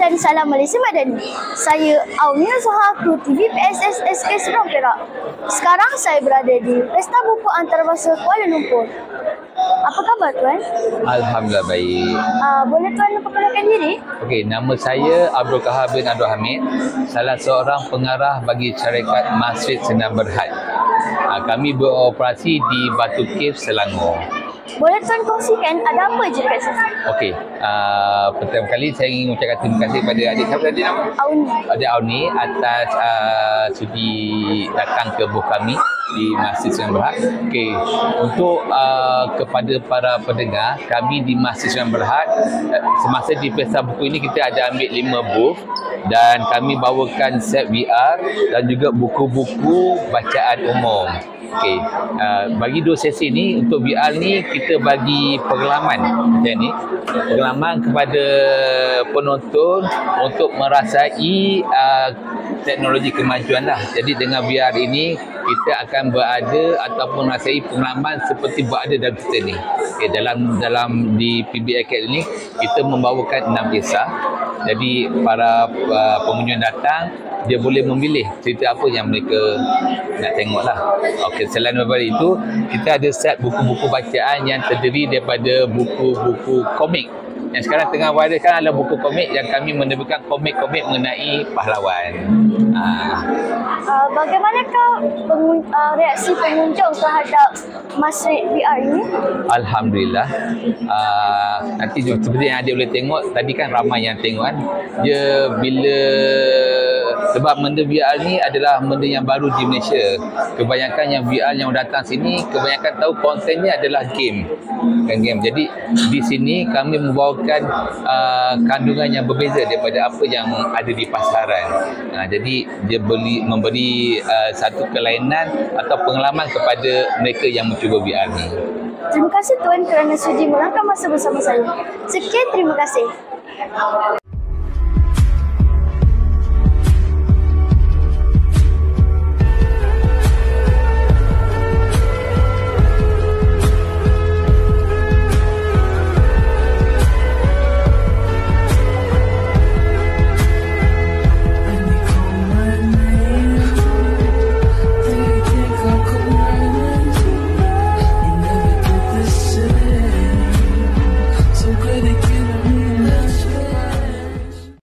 dan salam Malaysia Madani. Saya Aunia Zoha, kru TV PSS SK Seberang Perak. Sekarang saya berada di Pesta Buku Antarabangsa Kuala Lumpur. Apa khabar Tuan? Alhamdulillah baik. Boleh Tuan memperkenalkan diri? Okey, nama saya Abdul Kahar bin Abdul Hamid, salah seorang pengarah bagi syarikat Masjid Sdn Bhd. Kami beroperasi di Batu Cave, Selangor. Boleh Tuan kongsikan ada apa je dekat sini? Okey, pertama kali saya ingin mengucapkan terima kasih kepada adik siapa tadi nama? Auni. Adik Auni atas sudi datang ke buku kami di Masjid Sdn Bhd. Okey, untuk kepada para pendengar, kami di Masjid Sdn Bhd, semasa di Pesta Buku ini kita ada ambil 5 booth dan kami bawakan set VR dan juga buku-buku bacaan umum. Okey, bagi 2 sesi ni, untuk VR ni kita bagi pengalaman macam ni, pengalaman kepada penonton untuk merasai teknologi kemajuan lah. Jadi dengan VR ini kita akan berada ataupun merasai pengalaman seperti berada dalam cerita ni. Okay, dalam di PB Academy kita membawakan 6 kisah. Jadi para pengunjung datang, dia boleh memilih cerita apa yang mereka nak tengok lah. Okey, selain daripada itu, kita ada set buku-buku bacaan yang terdiri daripada buku-buku komik. Yang sekarang tengah viral sekarang adalah buku komik yang kami menerbitkan komik-komik mengenai pahlawan. Bagaimanakah reaksi pengunjung terhadap Masjid VR ini? Alhamdulillah. Nanti seperti yang adik boleh tengok, tadi kan ramai yang tengok kan. Dia bila sebab benda VR ni adalah benda yang baru di Malaysia. Kebanyakan yang VR yang datang sini, kebanyakan tahu kontennya adalah game. Jadi di sini kami membawakan kandungan yang berbeza daripada apa yang ada di pasaran. Jadi dia memberi satu kelainan atau pengalaman kepada mereka yang mencuba VR ni. Terima kasih Tuan kerana sudi meluangkan masa bersama saya. Sekian, terima kasih.